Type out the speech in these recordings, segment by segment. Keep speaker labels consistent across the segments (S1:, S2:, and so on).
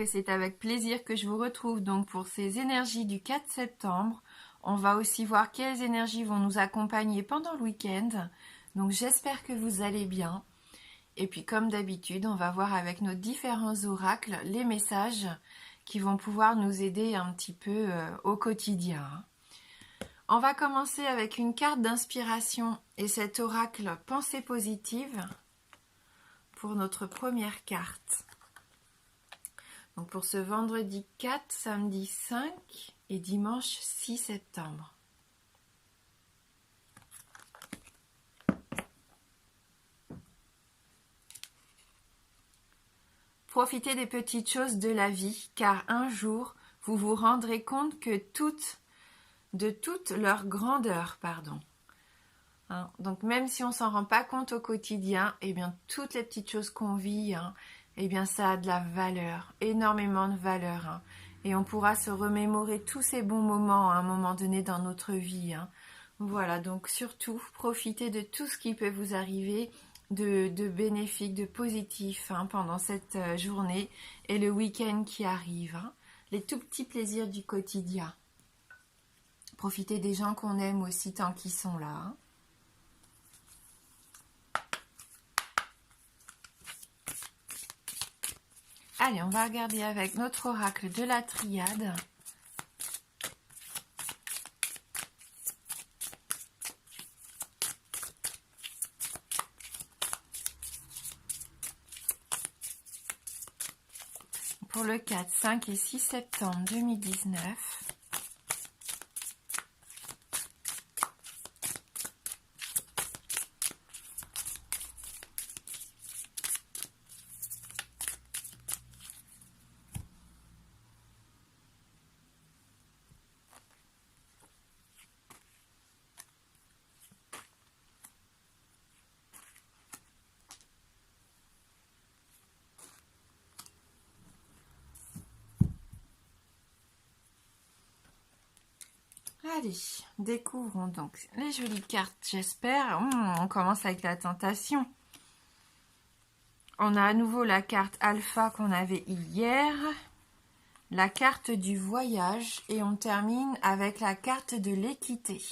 S1: Et c'est avec plaisir que je vous retrouve donc pour ces énergies du 4 septembre. On va aussi voir quelles énergies vont nous accompagner pendant le week-end. Donc j'espère que vous allez bien. Et puis comme d'habitude, on va voir avec nos différents oracles les messages qui vont pouvoir nous aider un petit peu au quotidien. On va commencer avec une carte d'inspiration et cet oracle pensée positive pour notre première carte. Donc pour ce vendredi 4, samedi 5 et dimanche 6 septembre. Profitez des petites choses de la vie, car un jour, vous vous rendrez compte que de toute leur grandeur, Donc même si on s'en rend pas compte au quotidien, eh bien toutes les petites choses qu'on vit, eh bien ça a de la valeur, énormément de valeur. Et on pourra se remémorer tous ces bons moments à un moment donné dans notre vie. Voilà, donc surtout, profitez de tout ce qui peut vous arriver de bénéfique, de positif pendant cette journée et le week-end qui arrive. Les tout petits plaisirs du quotidien. Profitez des gens qu'on aime aussi tant qu'ils sont là. Allez, on va regarder avec notre oracle de la triade. Pour le 4, 5 et 6 septembre 2019. Allez, découvrons donc les jolies cartes, j'espère. On commence avec la tentation. On a à nouveau la carte alpha qu'on avait hier, la carte du voyage et on termine avec la carte de l'équité.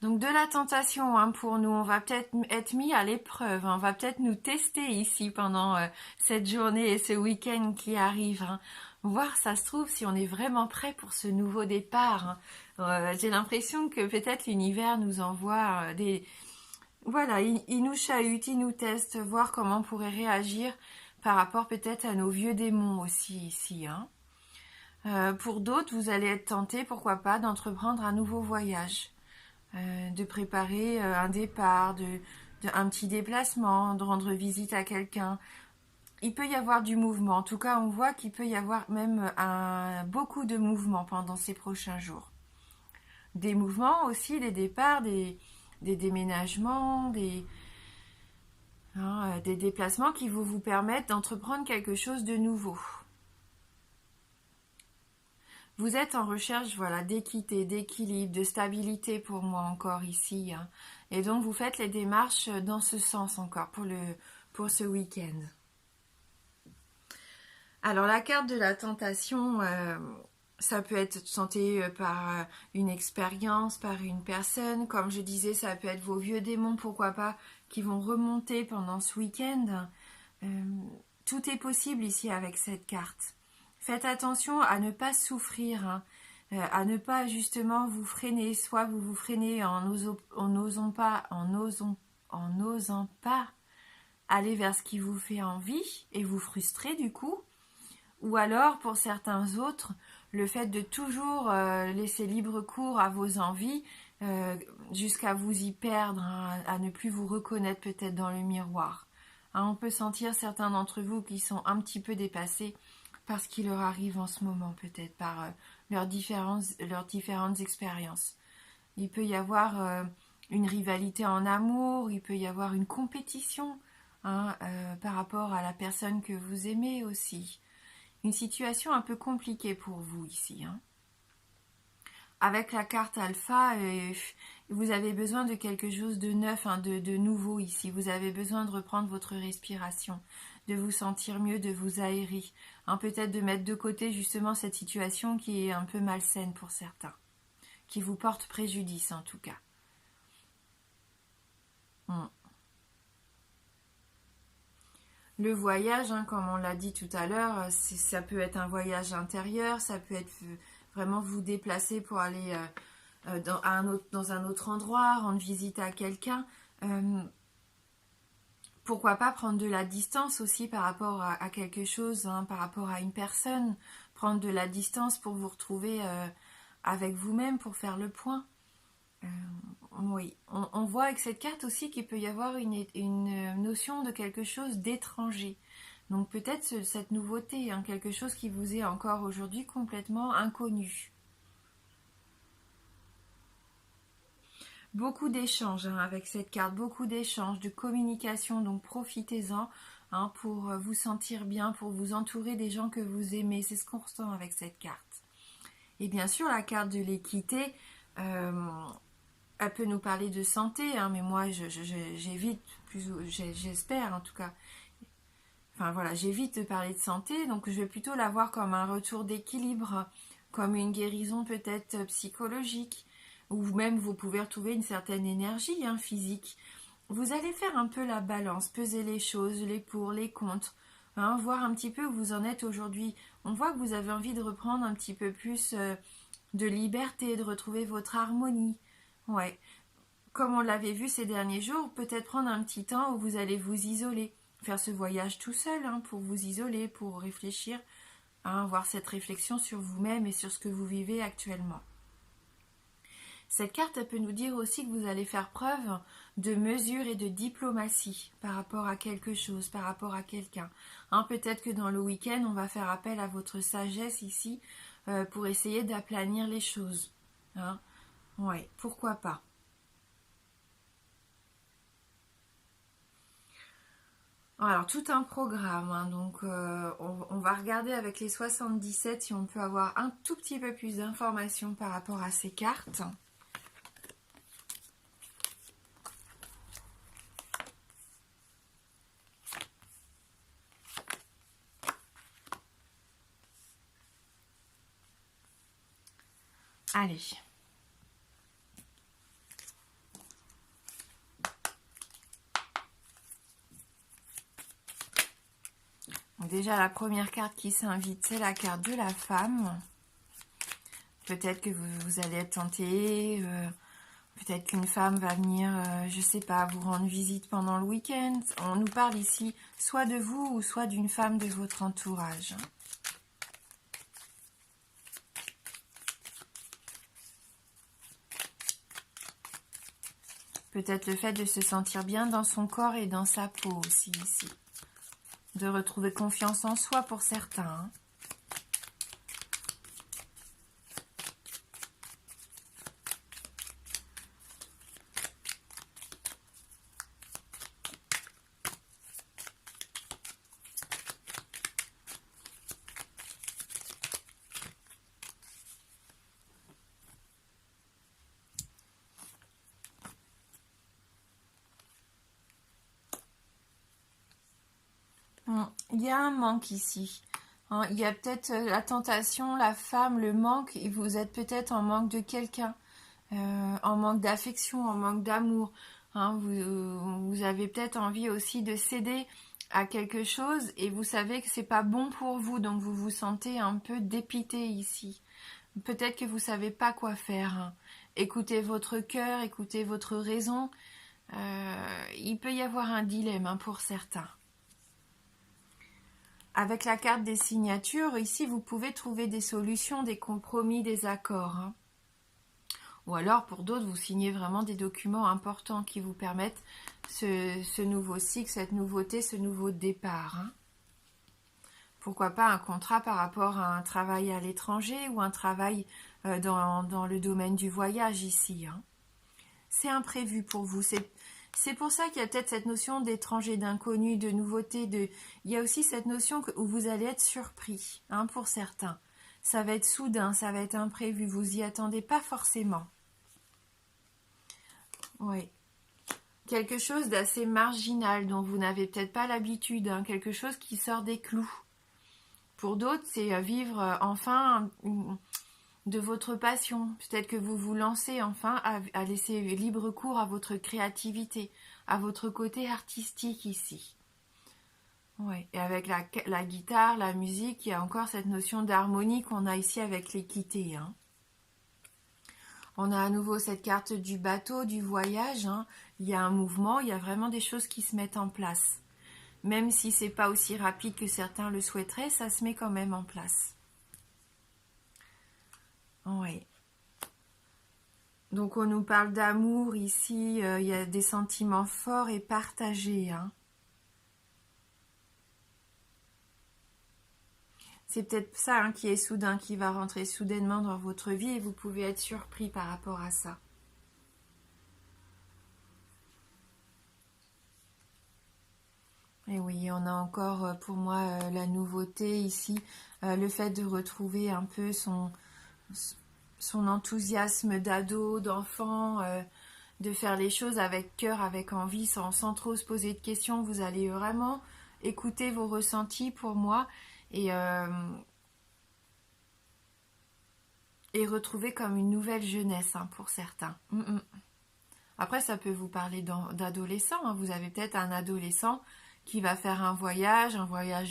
S1: Donc de la tentation pour nous, on va peut-être être mis à l'épreuve, on va peut-être nous tester ici pendant cette journée et ce week-end qui arrive. Voir, ça se trouve, si on est vraiment prêt pour ce nouveau départ. J'ai l'impression que peut-être l'univers nous envoie des... Voilà, il nous chahute, il nous teste, voir comment on pourrait réagir par rapport peut-être à nos vieux démons aussi ici. Pour d'autres, vous allez être tentés, pourquoi pas, d'entreprendre un nouveau voyage. De préparer un départ, un petit déplacement, de rendre visite à quelqu'un. Il peut y avoir du mouvement. En tout cas, on voit qu'il peut y avoir même beaucoup de mouvements pendant ces prochains jours. Des mouvements aussi, des départs, des déménagements, des déplacements qui vont vous permettre d'entreprendre quelque chose de nouveau. Vous êtes en recherche d'équité, d'équilibre, de stabilité pour moi encore ici. Et donc vous faites les démarches dans ce sens encore pour ce week-end. Alors la carte de la tentation, ça peut être tenté par une expérience, par une personne. Comme je disais, ça peut être vos vieux démons, pourquoi pas, qui vont remonter pendant ce week-end. Tout est possible ici avec cette carte. Faites attention à ne pas souffrir, à ne pas justement vous freiner. Soit vous vous freinez en n'osant pas aller vers ce qui vous fait envie et vous frustrez du coup. Ou alors, pour certains autres, le fait de toujours laisser libre cours à vos envies jusqu'à vous y perdre, à ne plus vous reconnaître peut-être dans le miroir. On peut sentir certains d'entre vous qui sont un petit peu dépassés par ce qui leur arrive en ce moment, peut-être par leurs différentes expériences. Il peut y avoir une rivalité en amour, il peut y avoir une compétition par rapport à la personne que vous aimez aussi. Une situation un peu compliquée pour vous ici. Avec la carte alpha, vous avez besoin de quelque chose de neuf, de nouveau ici. Vous avez besoin de reprendre votre respiration, de vous sentir mieux, de vous aérer. Hein, peut-être de mettre de côté justement cette situation qui est un peu malsaine pour certains, qui vous porte préjudice en tout cas. Le voyage, hein, comme on l'a dit tout à l'heure, ça peut être un voyage intérieur, ça peut être vraiment vous déplacer pour aller dans un autre endroit, rendre visite à quelqu'un. Pourquoi pas prendre de la distance aussi par rapport à quelque chose, hein, par rapport à une personne, prendre de la distance pour vous retrouver avec vous-même, pour faire le point. Oui, on voit avec cette carte aussi qu'il peut y avoir une notion de quelque chose d'étranger. Donc peut-être cette nouveauté, hein, quelque chose qui vous est encore aujourd'hui complètement inconnu. Beaucoup d'échanges, hein, avec cette carte, beaucoup d'échanges, de communication, donc profitez-en, hein, pour vous sentir bien, pour vous entourer des gens que vous aimez. C'est ce qu'on ressent avec cette carte. Et bien sûr, la carte de l'équité, elle peut nous parler de santé, hein, mais moi j'évite, j'espère en tout cas. Enfin voilà, j'évite de parler de santé, donc je vais plutôt la voir comme un retour d'équilibre, comme une guérison peut-être psychologique, ou même vous pouvez retrouver une certaine énergie, hein, physique. Vous allez faire un peu la balance, peser les choses, les pour, les contre, hein, voir un petit peu où vous en êtes aujourd'hui. On voit que vous avez envie de reprendre un petit peu plus de liberté, de retrouver votre harmonie. Ouais, comme on l'avait vu ces derniers jours, peut-être prendre un petit temps où vous allez vous isoler, faire ce voyage tout seul, hein, pour vous isoler, pour réfléchir, hein, avoir cette réflexion sur vous-même et sur ce que vous vivez actuellement. Cette carte, elle peut nous dire aussi que vous allez faire preuve de mesure et de diplomatie par rapport à quelque chose, par rapport à quelqu'un. Hein, peut-être que dans le week-end, on va faire appel à votre sagesse ici pour essayer d'aplanir les choses. Hein. Ouais, pourquoi pas. Alors, tout un programme, hein, donc on va regarder avec les 77 si on peut avoir un tout petit peu plus d'informations par rapport à ces cartes. Allez. Déjà, la première carte qui s'invite, c'est la carte de la femme. Peut-être que vous allez être tenté, peut-être qu'une femme va venir, je sais pas, vous rendre visite pendant le week-end. On nous parle ici soit de vous ou soit d'une femme de votre entourage. Peut-être le fait de se sentir bien dans son corps et dans sa peau aussi ici. De retrouver confiance en soi pour certains. Hein. Il y a un manque ici. Hein, il y a peut-être la tentation, la femme, le manque, et vous êtes peut-être en manque de quelqu'un, en manque d'affection, en manque d'amour. Hein, vous avez peut-être envie aussi de céder à quelque chose et vous savez que c'est pas bon pour vous, donc vous vous sentez un peu dépité ici. Peut-être que vous savez pas quoi faire. Hein. Écoutez votre cœur, écoutez votre raison. Il peut y avoir un dilemme, hein, pour certains. Avec la carte des signatures, ici, vous pouvez trouver des solutions, des compromis, des accords. Hein. Ou alors, pour d'autres, vous signez vraiment des documents importants qui vous permettent ce nouveau cycle, cette nouveauté, ce nouveau départ. Hein. Pourquoi pas un contrat par rapport à un travail à l'étranger ou un travail dans le domaine du voyage ici. Hein. C'est imprévu pour vous, c'est pour ça qu'il y a peut-être cette notion d'étranger, d'inconnu, de nouveauté. Il y a aussi cette notion où vous allez être surpris, hein, pour certains. Ça va être soudain, ça va être imprévu, vous y attendez pas forcément. Oui. quelque chose d'assez marginal dont vous n'avez peut-être pas l'habitude, hein, quelque chose qui sort des clous. Pour d'autres, c'est vivre enfin de votre passion. Peut-être que vous vous lancez enfin à laisser libre cours à votre créativité, à votre côté artistique ici. Ouais. Et avec la guitare, la musique, il y a encore cette notion d'harmonie qu'on a ici avec l'équité, hein. On a à nouveau cette carte du bateau, du voyage, hein. Il y a un mouvement, il y a vraiment des choses qui se mettent en place. Même si c'est pas aussi rapide que certains le souhaiteraient, ça se met quand même en place. Oui. Donc on nous parle d'amour ici, il y a des sentiments forts et partagés, hein. C'est peut-être ça, hein, qui est soudain, qui va rentrer soudainement dans votre vie et vous pouvez être surpris par rapport à ça. Et oui, on a encore pour moi la nouveauté ici, le fait de retrouver un peu son enthousiasme d'ado, d'enfant, de faire les choses avec cœur, avec envie, sans trop se poser de questions. Vous allez vraiment écouter vos ressentis pour moi et retrouver comme une nouvelle jeunesse, hein, pour certains. Après, ça peut vous parler d'adolescent, hein. Vous avez peut-être un adolescent qui va faire un voyage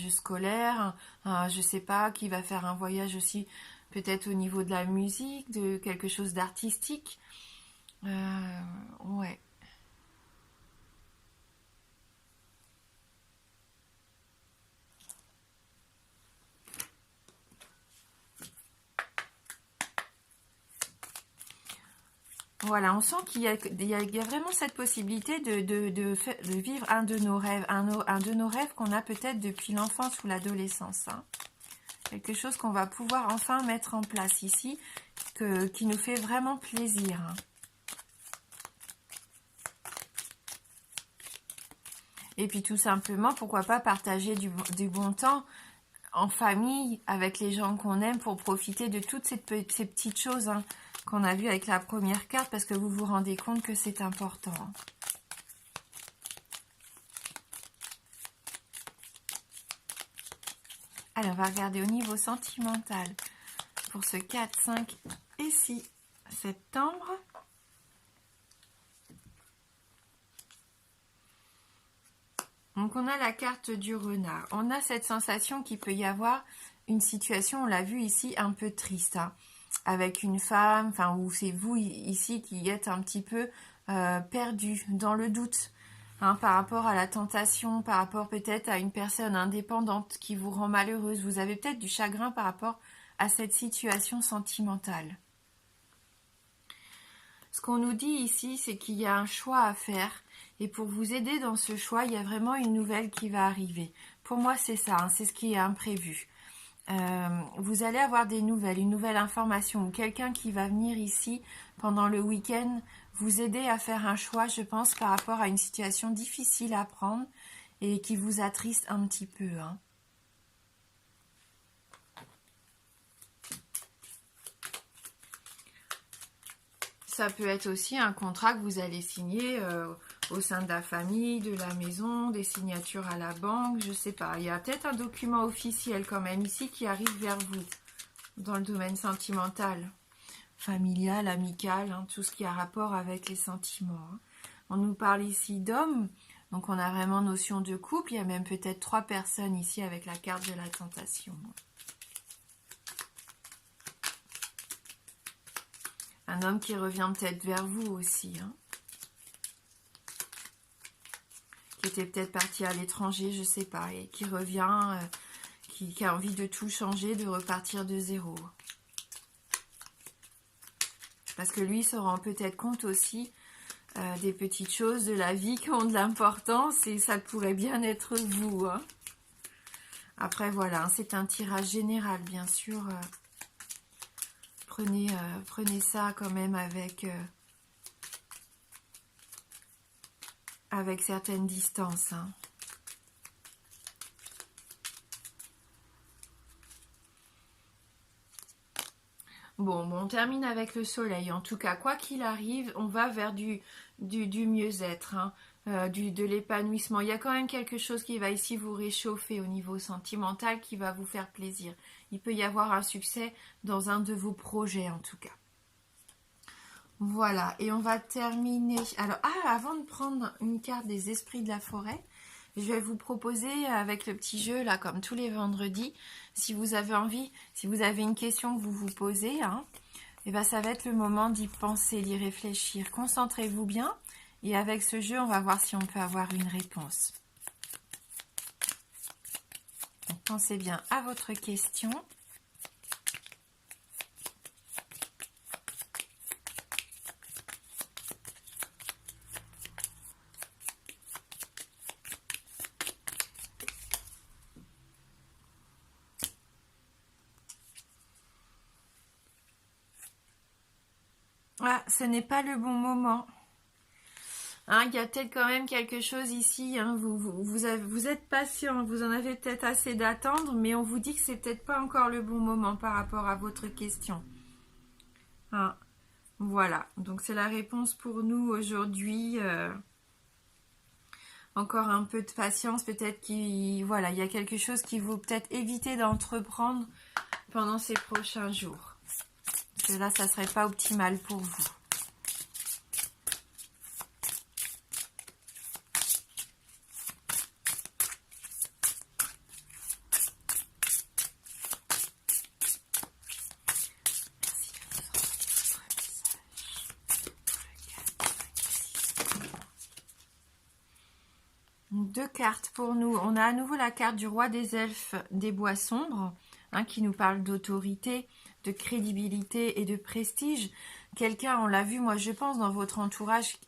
S1: scolaire, je sais pas, qui va faire un voyage aussi peut-être au niveau de la musique, de quelque chose d'artistique. Ouais. Voilà, on sent qu'il y a vraiment cette possibilité de vivre un de nos rêves, un de nos rêves qu'on a peut-être depuis l'enfance ou l'adolescence, hein. Quelque chose qu'on va pouvoir enfin mettre en place ici, qui nous fait vraiment plaisir, hein. Et puis tout simplement, pourquoi pas partager du bon temps en famille, avec les gens qu'on aime, pour profiter de toutes ces petites choses, hein, qu'on a vues avec la première carte, parce que vous vous rendez compte que c'est important, hein. Alors, on va regarder au niveau sentimental pour ce 4, 5 et 6 septembre. Donc, on a la carte du renard. On a cette sensation qu'il peut y avoir une situation, on l'a vu ici, un peu triste, hein, avec une femme, enfin, où c'est vous ici qui êtes un petit peu perdu, dans le doute, hein, par rapport à la tentation, par rapport peut-être à une personne indépendante qui vous rend malheureuse. Vous avez peut-être du chagrin par rapport à cette situation sentimentale. Ce qu'on nous dit ici, c'est qu'il y a un choix à faire. Et pour vous aider dans ce choix, il y a vraiment une nouvelle qui va arriver. Pour moi, c'est ça, hein, c'est ce qui est imprévu. Vous allez avoir des nouvelles, une nouvelle information, ou quelqu'un qui va venir ici pendant le week-end vous aider à faire un choix, je pense, par rapport à une situation difficile à prendre et qui vous attriste un petit peu, hein. Ça peut être aussi un contrat que vous allez signer au sein de la famille, de la maison, des signatures à la banque, je sais pas. Il y a peut-être un document officiel quand même ici qui arrive vers vous dans le domaine sentimental, familial, amical, hein, tout ce qui a rapport avec les sentiments, hein. On nous parle ici d'hommes, donc on a vraiment notion de couple. Il y a même peut-être 3 personnes ici avec la carte de la tentation. Un homme qui revient peut-être vers vous aussi, hein, qui était peut-être parti à l'étranger, je sais pas, et qui revient, qui a envie de tout changer, de repartir de zéro. Parce que lui se rend peut-être compte aussi des petites choses de la vie qui ont de l'importance, et ça pourrait bien être vous, hein. Après voilà, c'est un tirage général, bien sûr. Prenez ça quand même avec certaines distances, hein. Bon, on termine avec le soleil. En tout cas, quoi qu'il arrive, on va vers du mieux-être, hein, de l'épanouissement. Il y a quand même quelque chose qui va ici vous réchauffer au niveau sentimental, qui va vous faire plaisir. Il peut y avoir un succès dans un de vos projets, en tout cas. Voilà, et on va terminer. Alors, avant de prendre une carte des esprits de la forêt, je vais vous proposer avec le petit jeu, là, comme tous les vendredis, si vous avez envie, si vous avez une question que vous vous posez, hein, et ben ça va être le moment d'y penser, d'y réfléchir. Concentrez-vous bien, et avec ce jeu, on va voir si on peut avoir une réponse. Donc, pensez bien à votre question. Ah, ce n'est pas le bon moment. Hein, il y a peut-être quand même quelque chose ici. Hein, vous êtes patient, vous en avez peut-être assez d'attendre, mais on vous dit que c'est peut-être pas encore le bon moment par rapport à votre question. Hein, voilà, donc c'est la réponse pour nous aujourd'hui. Encore un peu de patience, peut-être voilà, il y a quelque chose qu'il vaut peut-être éviter d'entreprendre pendant ces prochains jours. Parce que là, ça serait pas optimal pour vous. Deux cartes pour nous. On a à nouveau la carte du roi des elfes des bois sombres, hein, qui nous parle d'autorité, de crédibilité et de prestige. Quelqu'un, on l'a vu, moi je pense, dans votre entourage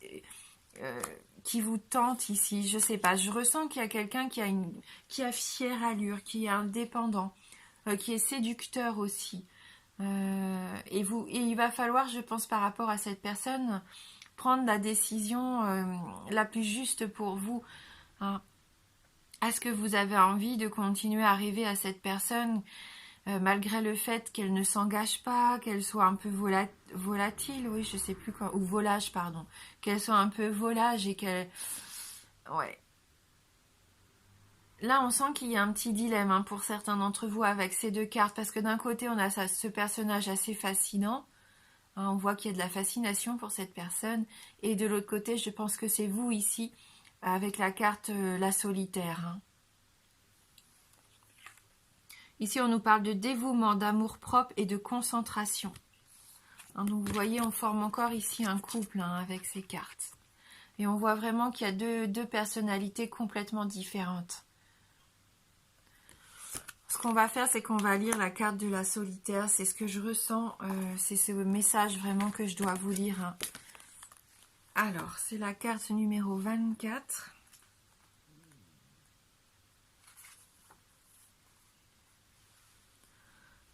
S1: qui vous tente ici. Je sais pas, je ressens qu'il y a quelqu'un qui a fière allure, qui est indépendant, qui est séducteur aussi. Et il va falloir, je pense, par rapport à cette personne, prendre la décision la plus juste pour vous. Hein. Est-ce que vous avez envie de continuer à rêver à cette personne malgré le fait qu'elle ne s'engage pas, qu'elle soit un peu volatile, oui, je sais plus quoi, ou volage, pardon, qu'elle soit un peu volage et qu'elle... Ouais. Là, on sent qu'il y a un petit dilemme hein, pour certains d'entre vous avec ces deux cartes, parce que d'un côté, on a ce personnage assez fascinant, hein, on voit qu'il y a de la fascination pour cette personne, et de l'autre côté, je pense que c'est vous ici, avec la carte la solitaire. Hein. Ici, on nous parle de dévouement, d'amour-propre et de concentration. Hein, donc, vous voyez, on forme encore ici un couple hein, avec ces cartes. Et on voit vraiment qu'il y a deux personnalités complètement différentes. Ce qu'on va faire, c'est qu'on va lire la carte de la solitaire. C'est ce que je ressens. C'est ce message vraiment que je dois vous lire. Hein. Alors, c'est la carte numéro 24.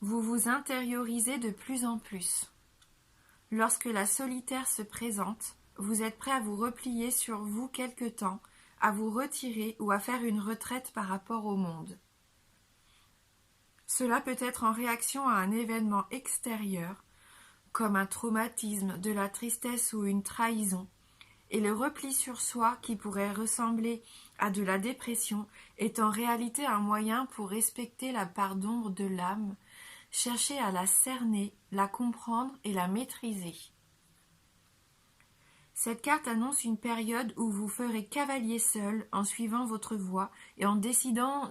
S1: Vous vous intériorisez de plus en plus. Lorsque la solitaire se présente, vous êtes prêt à vous replier sur vous quelque temps, à vous retirer ou à faire une retraite par rapport au monde. Cela peut être en réaction à un événement extérieur, comme un traumatisme, de la tristesse ou une trahison, et le repli sur soi qui pourrait ressembler à de la dépression est en réalité un moyen pour respecter la part d'ombre de l'âme, chercher à la cerner, la comprendre et la maîtriser. Cette carte annonce une période où vous ferez cavalier seul en suivant votre voie et en décidant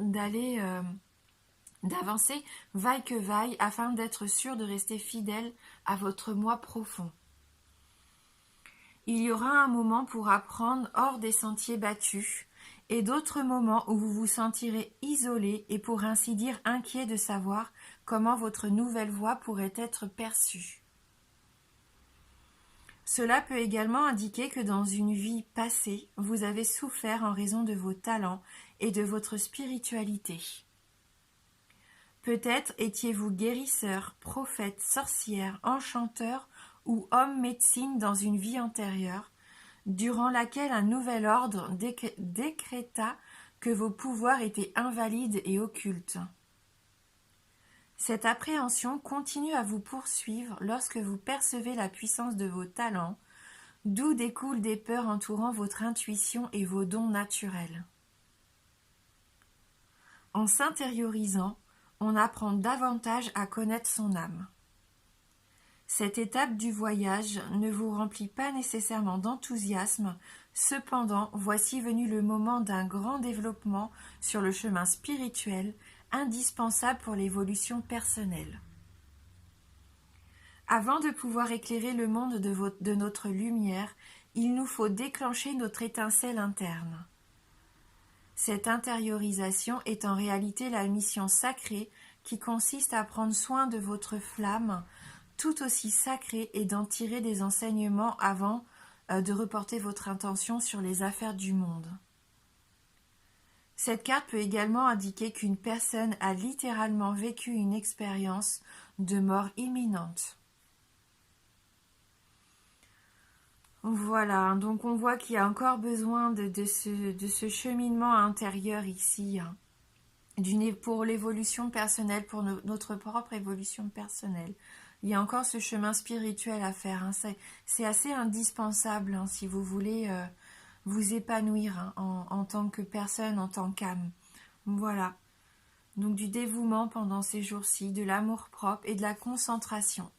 S1: d'avancer vaille que vaille afin d'être sûr de rester fidèle à votre moi profond. Il y aura un moment pour apprendre hors des sentiers battus et d'autres moments où vous vous sentirez isolé et pour ainsi dire inquiet de savoir comment votre nouvelle voie pourrait être perçue. Cela peut également indiquer que dans une vie passée, vous avez souffert en raison de vos talents et de votre spiritualité. Peut-être étiez-vous guérisseur, prophète, sorcière, enchanteur ou homme médecine dans une vie antérieure, durant laquelle un nouvel ordre décréta que vos pouvoirs étaient invalides et occultes. Cette appréhension continue à vous poursuivre lorsque vous percevez la puissance de vos talents, d'où découlent des peurs entourant votre intuition et vos dons naturels. En s'intériorisant, on apprend davantage à connaître son âme. Cette étape du voyage ne vous remplit pas nécessairement d'enthousiasme, cependant voici venu le moment d'un grand développement sur le chemin spirituel indispensable pour l'évolution personnelle. Avant de pouvoir éclairer le monde de notre lumière, il nous faut déclencher notre étincelle interne. Cette intériorisation est en réalité la mission sacrée qui consiste à prendre soin de votre flamme, tout aussi sacrée, et d'en tirer des enseignements avant de reporter votre intention sur les affaires du monde. Cette carte peut également indiquer qu'une personne a littéralement vécu une expérience de mort imminente. Voilà, donc on voit qu'il y a encore besoin de ce cheminement intérieur ici, hein, pour l'évolution personnelle, pour notre propre évolution personnelle. Il y a encore ce chemin spirituel à faire, hein. C'est assez indispensable, hein, si vous voulez vous épanouir, hein, en tant que personne, en tant qu'âme. Voilà, donc du dévouement pendant ces jours-ci, de l'amour-propre et de la concentration.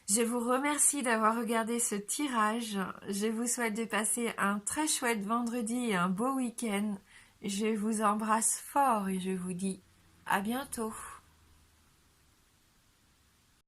S1: Je vous remercie d'avoir regardé ce tirage. Je vous souhaite de passer un très chouette vendredi et un beau week-end. Je vous embrasse fort et je vous dis à bientôt.